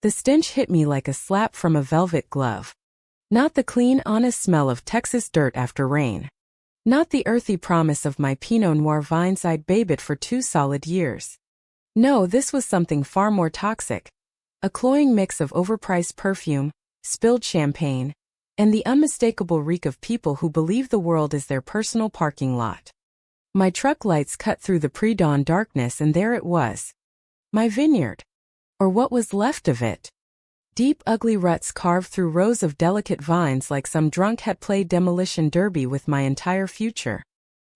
The stench hit me like a slap from a velvet glove. Not the clean, honest smell of Texas dirt after rain. Not the earthy promise of my Pinot Noir vines I'd babed for 2 solid years. No, this was something far more toxic. A cloying mix of overpriced perfume, spilled champagne, and the unmistakable reek of people who believe the world is their personal parking lot. My truck lights cut through the pre-dawn darkness, and there it was. My vineyard. Or what was left of it. Deep, ugly ruts carved through rows of delicate vines like some drunk had played demolition derby with my entire future.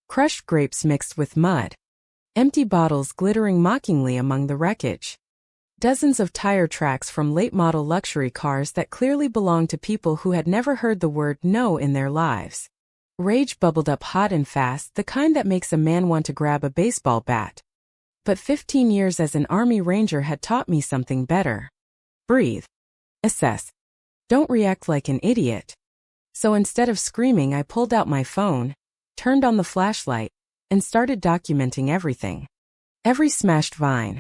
Crushed grapes mixed with mud. Empty bottles glittering mockingly among the wreckage. Dozens of tire tracks from late-model luxury cars that clearly belonged to people who had never heard the word no in their lives. Rage bubbled up hot and fast, the kind that makes a man want to grab a baseball bat. But 15 years as an Army Ranger had taught me something better. Breathe. Assess. Don't react like an idiot. So instead of screaming, I pulled out my phone, turned on the flashlight, and started documenting everything. Every smashed vine.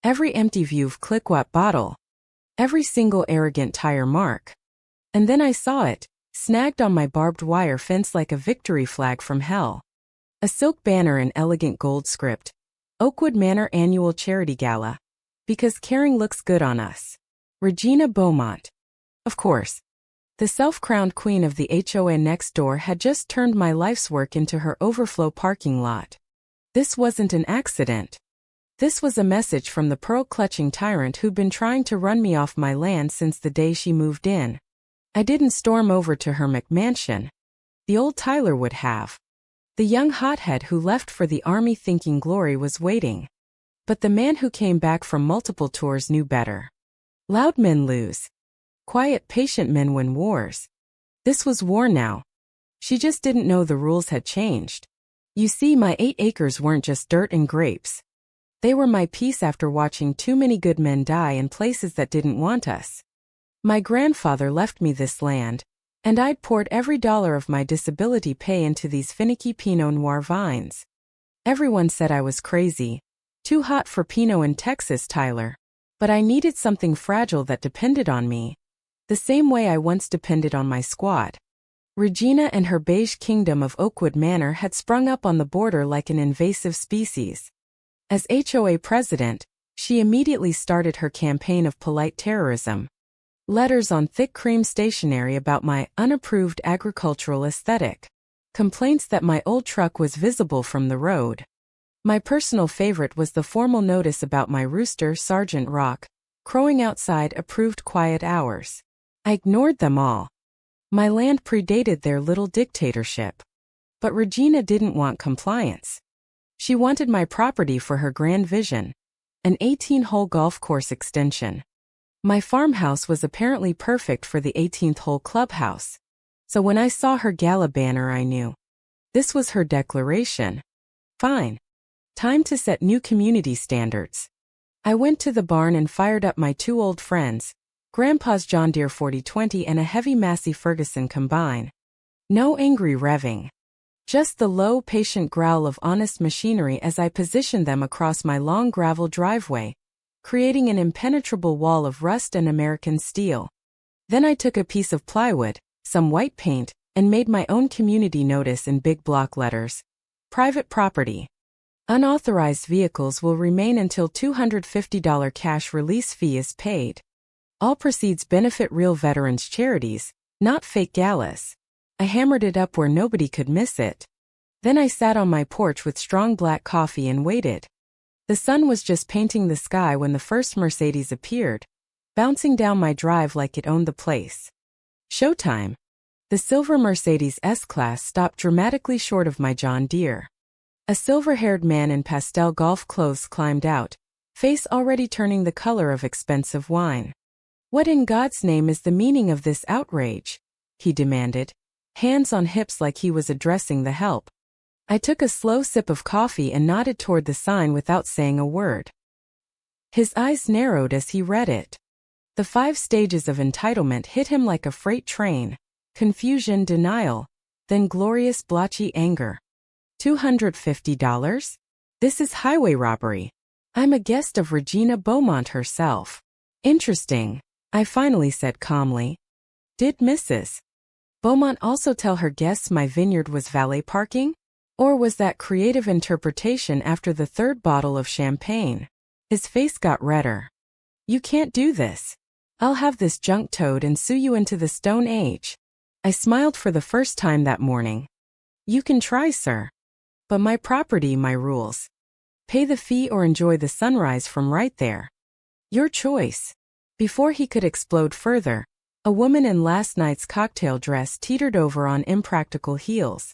Every empty Veuve Cliquot bottle. Every single arrogant tire mark. And then I saw it, snagged on my barbed wire fence like a victory flag from hell. A silk banner in elegant gold script. Oakwood Manor Annual Charity Gala. Because caring looks good on us. Regina Beaumont. Of course. The self-crowned queen of the HOA next door had just turned my life's work into her overflow parking lot. This wasn't an accident. This was a message from the pearl-clutching tyrant who'd been trying to run me off my land since the day she moved in. I didn't storm over to her McMansion. The old Tyler would have. The young hothead who left for the army thinking glory was waiting. But the man who came back from multiple tours knew better. Loud men lose. Quiet, patient men win wars. This was war now. She just didn't know the rules had changed. You see, my 8 acres weren't just dirt and grapes. They were my peace after watching too many good men die in places that didn't want us. My grandfather left me this land, and I'd poured every dollar of my disability pay into these finicky Pinot Noir vines. Everyone said I was crazy. Too hot for Pinot in Texas, Tyler. But I needed something fragile that depended on me. The same way I once depended on my squad. Regina and her beige kingdom of Oakwood Manor had sprung up on the border like an invasive species. As HOA president, she immediately started her campaign of polite terrorism. Letters on thick cream stationery about my unapproved agricultural aesthetic. Complaints that my old truck was visible from the road. My personal favorite was the formal notice about my rooster, Sergeant Rock, crowing outside approved quiet hours. I ignored them all. My land predated their little dictatorship. But Regina didn't want compliance. She wanted my property for her grand vision. An 18-hole golf course extension. My farmhouse was apparently perfect for the 18th hole clubhouse. So when I saw her Gala banner, I knew. This was her declaration. Fine. Time to set new community standards. I went to the barn and fired up my 2 old friends, Grandpa's John Deere 4020 and a heavy Massey Ferguson combine. No angry revving. Just the low, patient growl of honest machinery as I positioned them across my long gravel driveway, creating an impenetrable wall of rust and American steel. Then I took a piece of plywood, some white paint, and made my own community notice in big block letters. Private property. Unauthorized vehicles will remain until $250 cash release fee is paid. All proceeds benefit real veterans charities, not fake galas. I hammered it up where nobody could miss it. Then I sat on my porch with strong black coffee and waited. The sun was just painting the sky when the first Mercedes appeared, bouncing down my drive like it owned the place. Showtime. The silver Mercedes S-Class stopped dramatically short of my John Deere. A silver-haired man in pastel golf clothes climbed out, face already turning the color of expensive wine. "What in God's name is the meaning of this outrage?" he demanded, hands on hips like he was addressing the help. I took a slow sip of coffee and nodded toward the sign without saying a word. His eyes narrowed as he read it. The 5 stages of entitlement hit him like a freight train: confusion, denial, then glorious blotchy anger. $250? This is highway robbery. I'm a guest of Regina Beaumont herself. Interesting, I finally said calmly. Did Mrs. Beaumont also tell her guests my vineyard was valet parking? Or was that creative interpretation after the third bottle of champagne? His face got redder. You can't do this. I'll have this junk towed and sue you into the Stone Age. I smiled for the first time that morning. You can try, sir. But my property, my rules. Pay the fee or enjoy the sunrise from right there. Your choice. Before he could explode further, a woman in last night's cocktail dress teetered over on impractical heels.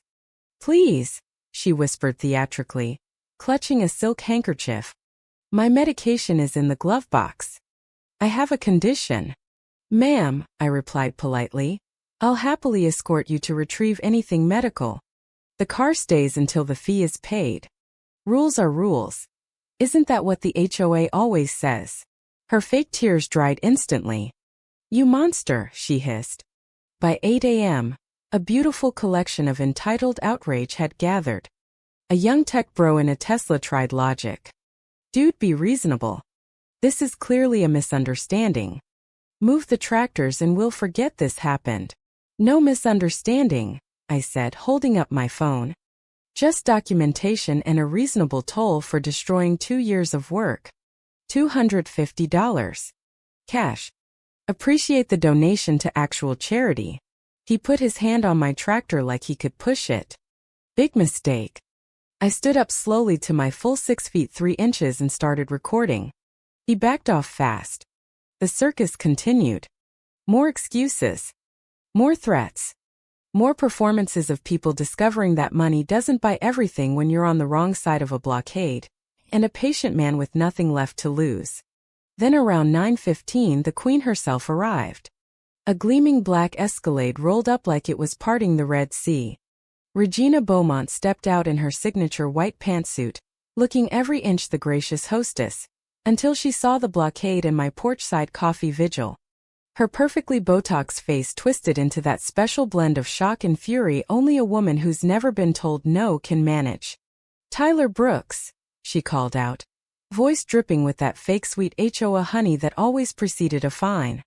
Please, she whispered theatrically, clutching a silk handkerchief. My medication is in the glove box. I have a condition. Ma'am, I replied politely. I'll happily escort you to retrieve anything medical. The car stays until the fee is paid. Rules are rules. Isn't that what the HOA always says? Her fake tears dried instantly. You monster, she hissed. By 8 a.m., a beautiful collection of entitled outrage had gathered. A young tech bro in a Tesla tried logic. Dude, be reasonable. This is clearly a misunderstanding. Move the tractors and we'll forget this happened. No misunderstanding, I said, holding up my phone. Just documentation and a reasonable toll for destroying 2 years of work. $250. Cash. Appreciate the donation to actual charity. He put his hand on my tractor like he could push it. Big mistake. I stood up slowly to my full 6 feet 3 inches and started recording. He backed off fast. The circus continued. More excuses. More threats. More performances of people discovering that money doesn't buy everything when you're on the wrong side of a blockade, and a patient man with nothing left to lose. Then around 9:15 the Queen herself arrived. A gleaming black Escalade rolled up like it was parting the Red Sea. Regina Beaumont stepped out in her signature white pantsuit, looking every inch the gracious hostess, until she saw the blockade and my porchside coffee vigil. Her perfectly Botox face twisted into that special blend of shock and fury only a woman who's never been told no can manage. Tyler Brooks, she called out, voice dripping with that fake sweet HOA honey that always preceded a fine.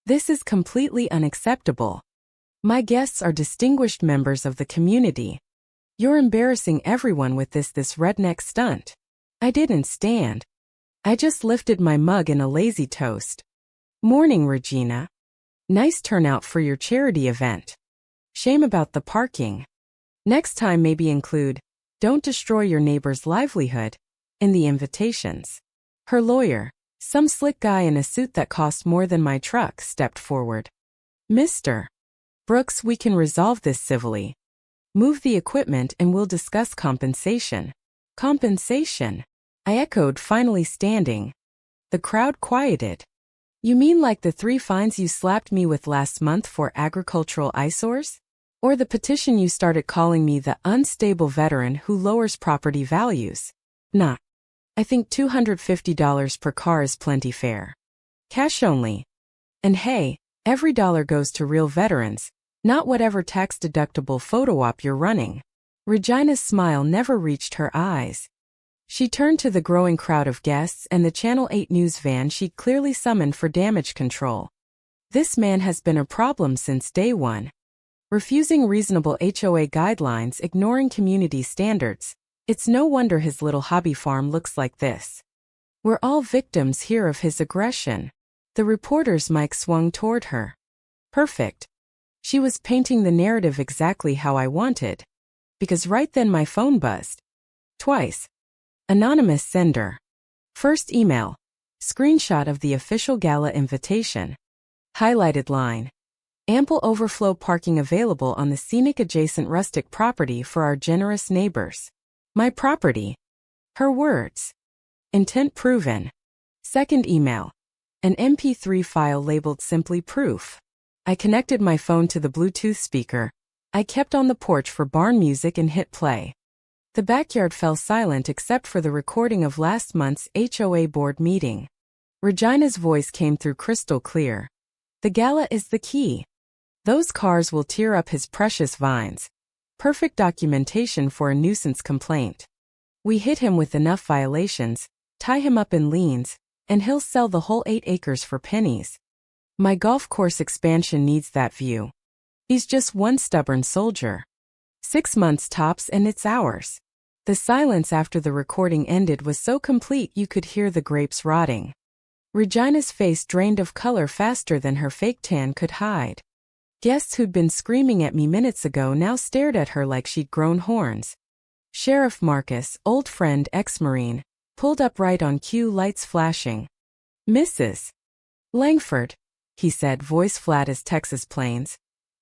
This is completely unacceptable. My guests are distinguished members of the community. You're embarrassing everyone with this redneck stunt. I didn't stand. I just lifted my mug in a lazy toast. Morning, Regina. Nice turnout for your charity event. Shame about the parking. Next time maybe include, don't destroy your neighbor's livelihood, in the invitations. Her lawyer, some slick guy in a suit that cost more than my truck, stepped forward. Mr. Brooks, we can resolve this civilly. Move the equipment and we'll discuss compensation. Compensation? I echoed, finally standing. The crowd quieted. You mean like the 3 fines you slapped me with last month for agricultural eyesores? Or the petition you started calling me the unstable veteran who lowers property values? Nah. I think $250 per car is plenty fair. Cash only. And hey, every dollar goes to real veterans, not whatever tax-deductible photo op you're running. Regina's smile never reached her eyes. She turned to the growing crowd of guests and the Channel 8 news van she'd clearly summoned for damage control. This man has been a problem since day one. Refusing reasonable HOA guidelines, ignoring community standards. It's no wonder his little hobby farm looks like this. We're all victims here of his aggression. The reporter's mic swung toward her. Perfect. She was painting the narrative exactly how I wanted. Because right then my phone buzzed. Twice. Anonymous sender. First email. Screenshot of the official gala invitation. Highlighted line. Ample overflow parking available on the scenic adjacent rustic property for our generous neighbors. My property. Her words. Intent proven. Second email. An MP3 file labeled simply proof. I connected my phone to the Bluetooth speaker. I kept on the porch for barn music and hit play. The backyard fell silent except for the recording of last month's HOA board meeting. Regina's voice came through crystal clear. The gala is the key. Those cars will tear up his precious vines. Perfect documentation for a nuisance complaint. We hit him with enough violations, tie him up in liens, and he'll sell the whole 8 acres for pennies. My golf course expansion needs that view. He's just one stubborn soldier. 6 months tops and it's ours. The silence after the recording ended was so complete you could hear the grapes rotting. Regina's face drained of color faster than her fake tan could hide. Guests who'd been screaming at me minutes ago now stared at her like she'd grown horns. Sheriff Marcus, old friend ex-Marine, pulled up right on cue, lights flashing. "Mrs. Langford," he said, voice flat as Texas plains.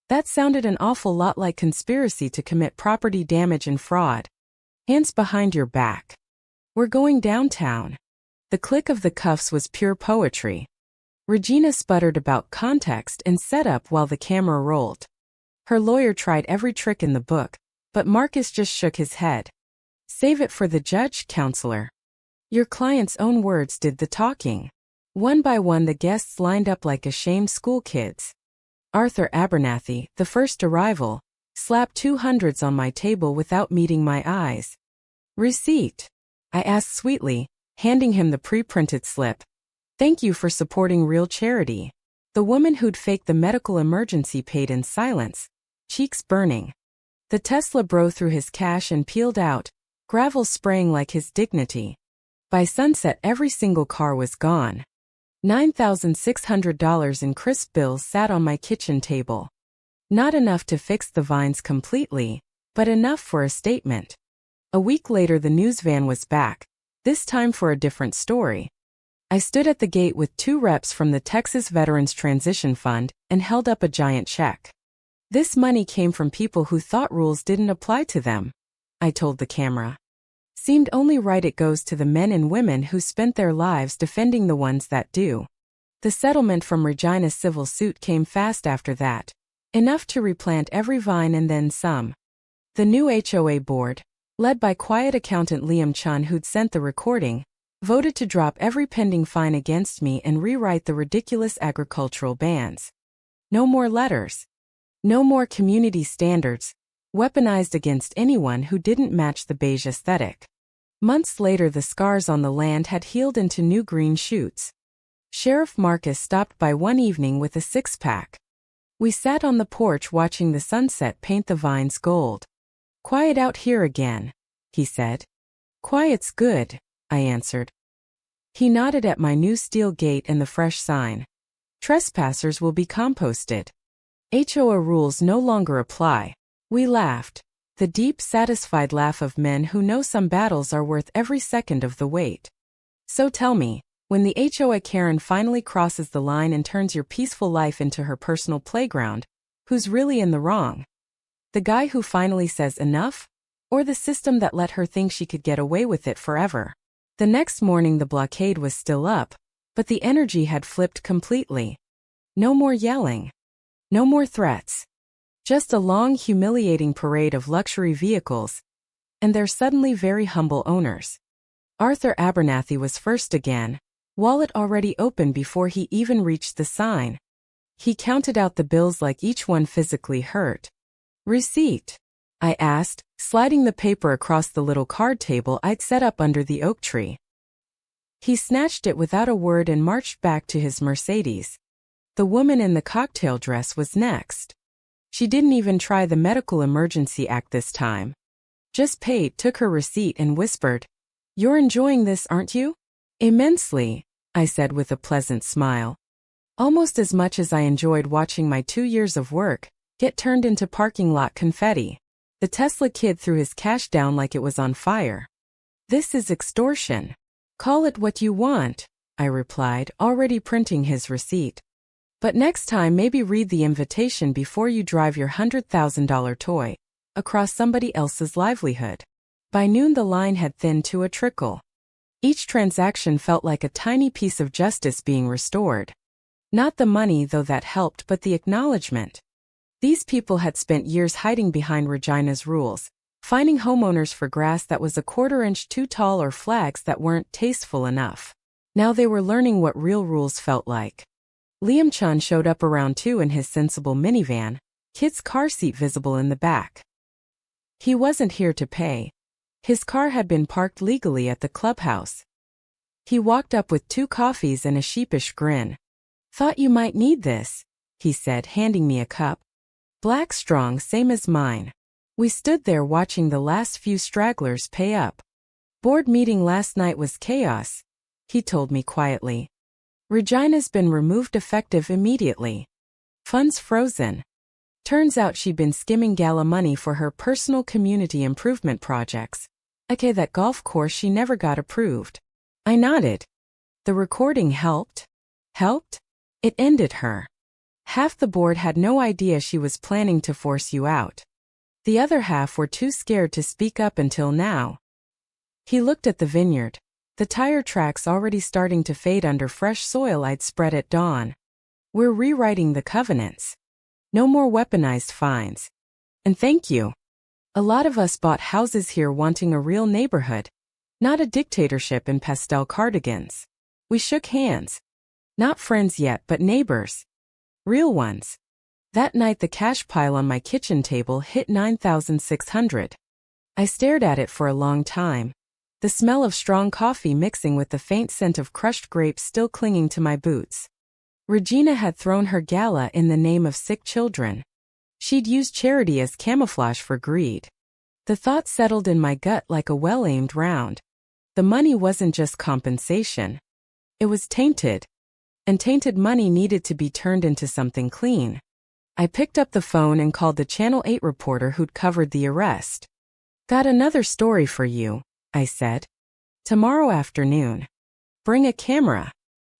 That sounded an awful lot like conspiracy to commit property damage and fraud. "Hands behind your back. We're going downtown." The click of the cuffs was pure poetry. Regina sputtered about context and setup while the camera rolled. Her lawyer tried every trick in the book, but Marcus just shook his head. "Save it for the judge, counselor. Your client's own words did the talking." One by one the guests lined up like ashamed schoolkids. Arthur Abernathy, the first arrival, slapped 200s on my table without meeting my eyes. "Receipt?" I asked sweetly, handing him the pre-printed slip. "Thank you for supporting real charity." The woman who'd faked the medical emergency paid in silence, cheeks burning. The Tesla bro threw his cash and peeled out, gravel spraying like his dignity. By sunset every single car was gone. $9,600 in crisp bills sat on my kitchen table. Not enough to fix the vines completely, but enough for a statement. A week later the news van was back, this time for a different story. I stood at the gate with 2 reps from the Texas Veterans Transition Fund and held up a giant check. This money came from people who thought rules didn't apply to them, I told the camera. Seemed only right it goes to the men and women who spent their lives defending the ones that do. The settlement from Regina's civil suit came fast after that. Enough to replant every vine and then some. The new HOA board, led by quiet accountant Liam Chun who'd sent the recording, voted to drop every pending fine against me and rewrite the ridiculous agricultural bans. No more letters. No more community standards, weaponized against anyone who didn't match the beige aesthetic. Months later the scars on the land had healed into new green shoots. Sheriff Marcus stopped by one evening with a 6-pack. We sat on the porch watching the sunset paint the vines gold. "Quiet out here again," he said. "Quiet's good," I answered. He nodded at my new steel gate and the fresh sign. "Trespassers will be composted. HOA rules no longer apply." We laughed. The deep, satisfied laugh of men who know some battles are worth every second of the wait. So tell me, when the HOA Karen finally crosses the line and turns your peaceful life into her personal playground, who's really in the wrong? The guy who finally says enough? Or the system that let her think she could get away with it forever? The next morning the blockade was still up, but the energy had flipped completely. No more yelling. No more threats. Just a long, humiliating parade of luxury vehicles, and their suddenly very humble owners. Arthur Abernathy was first again, wallet already open before he even reached the sign. He counted out the bills like each one physically hurt. "Receipt?" I asked, sliding the paper across the little card table I'd set up under the oak tree. He snatched it without a word and marched back to his Mercedes. The woman in the cocktail dress was next. She didn't even try the Medical Emergency Act this time. Just paid, took her receipt and whispered, "You're enjoying this, aren't you?" "Immensely," I said with a pleasant smile. "Almost as much as I enjoyed watching my 2 years of work get turned into parking lot confetti." The Tesla kid threw his cash down like it was on fire. "This is extortion. Call it what you want," I replied, already printing his receipt. "But next time maybe read the invitation before you drive your $100,000 toy across somebody else's livelihood." By noon the line had thinned to a trickle. Each transaction felt like a tiny piece of justice being restored. Not the money, though that helped, but the acknowledgement. These people had spent years hiding behind Regina's rules, finding homeowners for grass that was a 1/4 inch too tall or flags that weren't tasteful enough. Now they were learning what real rules felt like. Liam Chun showed up around 2 in his sensible minivan, kid's car seat visible in the back. He wasn't here to pay. His car had been parked legally at the clubhouse. He walked up with 2 coffees and a sheepish grin. "Thought you might need this," he said, handing me a cup. "Black strong, same as mine." We stood there watching the last few stragglers pay up. "Board meeting last night was chaos," he told me quietly. "Regina's been removed effective immediately. Funds frozen. Turns out she'd been skimming Gala money for her personal community improvement projects. Okay, that golf course she never got approved." I nodded. "The recording helped?" "Helped? It ended her. Half the board had no idea she was planning to force you out. The other half were too scared to speak up until now." He looked at the vineyard. The tire tracks already starting to fade under fresh soil I'd spread at dawn. "We're rewriting the covenants. No more weaponized fines. And thank you. A lot of us bought houses here wanting a real neighborhood. Not a dictatorship in pastel cardigans." We shook hands. Not friends yet, but neighbors. Real ones. That night the cash pile on my kitchen table hit $9,600. I stared at it for a long time. The smell of strong coffee mixing with the faint scent of crushed grapes still clinging to my boots. Regina had thrown her gala in the name of sick children. She'd used charity as camouflage for greed. The thought settled in my gut like a well-aimed round. The money wasn't just compensation. It was tainted. And tainted money needed to be turned into something clean. I picked up the phone and called the Channel 8 reporter who'd covered the arrest. "Got another story for you," I said. "Tomorrow afternoon. Bring a camera."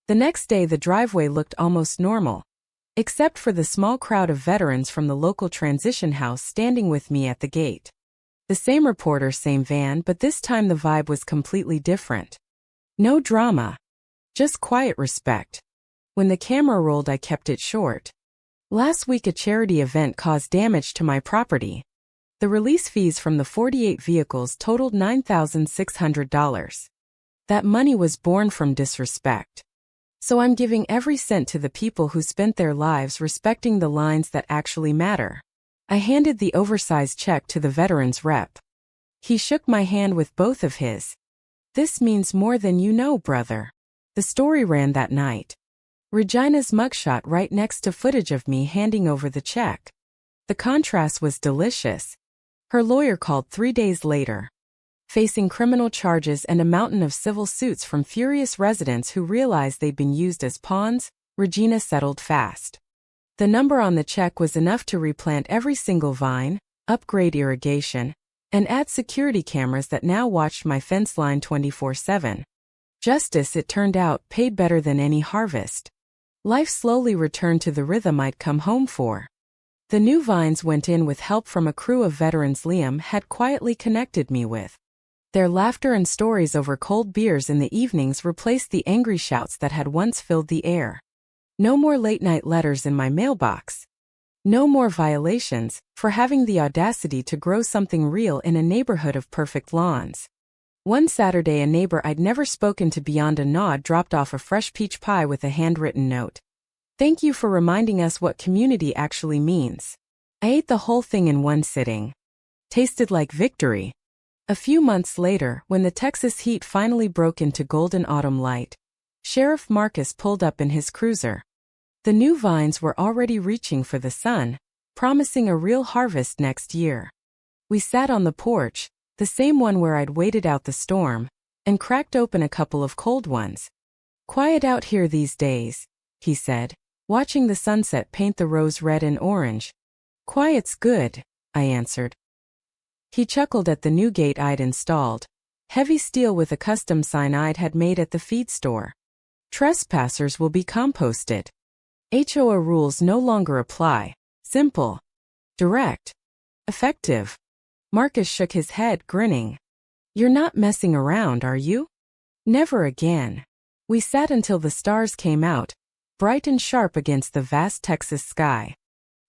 The next day the driveway looked almost normal, except for the small crowd of veterans from the local transition house standing with me at the gate. The same reporter, same van, but this time the vibe was completely different. No drama. Just quiet respect. When the camera rolled I kept it short. "Last week a charity event caused damage to my property. The release fees from the 48 vehicles totaled $9,600. That money was born from disrespect. So I'm giving every cent to the people who spent their lives respecting the lines that actually matter." I handed the oversized check to the veteran's rep. He shook my hand with both of his. "This means more than you know, brother." The story ran that night. Regina's mugshot right next to footage of me handing over the check. The contrast was delicious. Her lawyer called 3 days later. Facing criminal charges and a mountain of civil suits from furious residents who realized they'd been used as pawns, Regina settled fast. The number on the check was enough to replant every single vine, upgrade irrigation, and add security cameras that now watched my fence line 24/7. Justice, it turned out, paid better than any harvest. Life slowly returned to the rhythm I'd come home for. The new vines went in with help from a crew of veterans Liam had quietly connected me with. Their laughter and stories over cold beers in the evenings replaced the angry shouts that had once filled the air. No more late-night letters in my mailbox. No more violations for having the audacity to grow something real in a neighborhood of perfect lawns. One Saturday a neighbor I'd never spoken to beyond a nod dropped off a fresh peach pie with a handwritten note. "Thank you for reminding us what community actually means." I ate the whole thing in one sitting. Tasted like victory. A few months later, when the Texas heat finally broke into golden autumn light, Sheriff Marcus pulled up in his cruiser. The new vines were already reaching for the sun, promising a real harvest next year. We sat on the porch, the same one where I'd waited out the storm, and cracked open a couple of cold ones. "Quiet out here these days," he said, watching the sunset paint the rose red and orange. "Quiet's good," I answered. He chuckled at the new gate I'd installed. Heavy steel with a custom sign I'd had made at the feed store. "Trespassers will be composted. HOA rules no longer apply. Simple. Direct. Effective." Marcus shook his head, grinning. "You're not messing around, are you?" "Never again." We sat until the stars came out, bright and sharp against the vast Texas sky.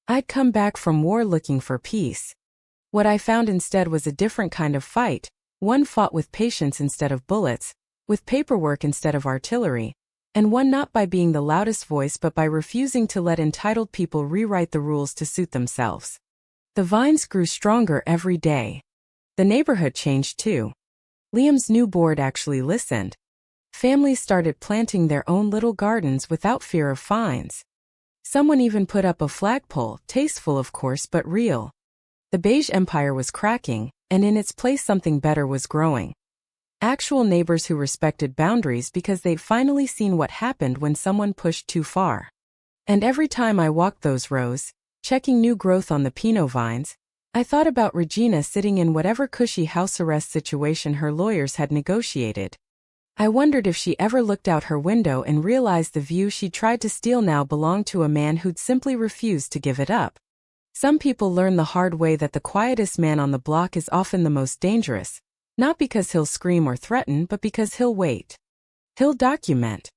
I'd come back from war looking for peace. What I found instead was a different kind of fight, one fought with patience instead of bullets, with paperwork instead of artillery, and one not by being the loudest voice but by refusing to let entitled people rewrite the rules to suit themselves. The vines grew stronger every day. The neighborhood changed too. Liam's new board actually listened. Families started planting their own little gardens without fear of fines. Someone even put up a flagpole, tasteful of course but real. The beige empire was cracking, and in its place something better was growing. Actual neighbors who respected boundaries because they'd finally seen what happened when someone pushed too far. And every time I walked those rows, checking new growth on the Pinot vines, I thought about Regina sitting in whatever cushy house arrest situation her lawyers had negotiated. I wondered if she ever looked out her window and realized the view she tried to steal now belonged to a man who'd simply refused to give it up. Some people learn the hard way that the quietest man on the block is often the most dangerous, not because he'll scream or threaten but because he'll wait. He'll document.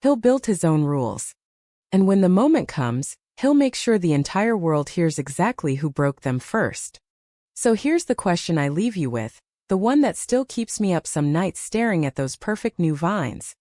He'll build his own rules. And when the moment comes, he'll make sure the entire world hears exactly who broke them first. So here's the question I leave you with, the one that still keeps me up some nights staring at those perfect new vines.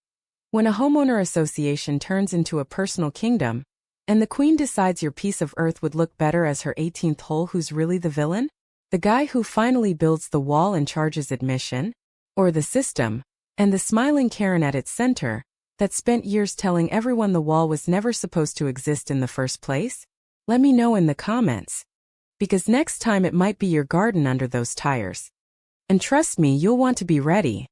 When a homeowner association turns into a personal kingdom, and the queen decides your piece of earth would look better as her 18th hole, who's really the villain? The guy who finally builds the wall and charges admission? Or the system, and the smiling Karen at its center, that spent years telling everyone the wall was never supposed to exist in the first place? Let me know in the comments. Because next time it might be your garden under those tires. And trust me, you'll want to be ready.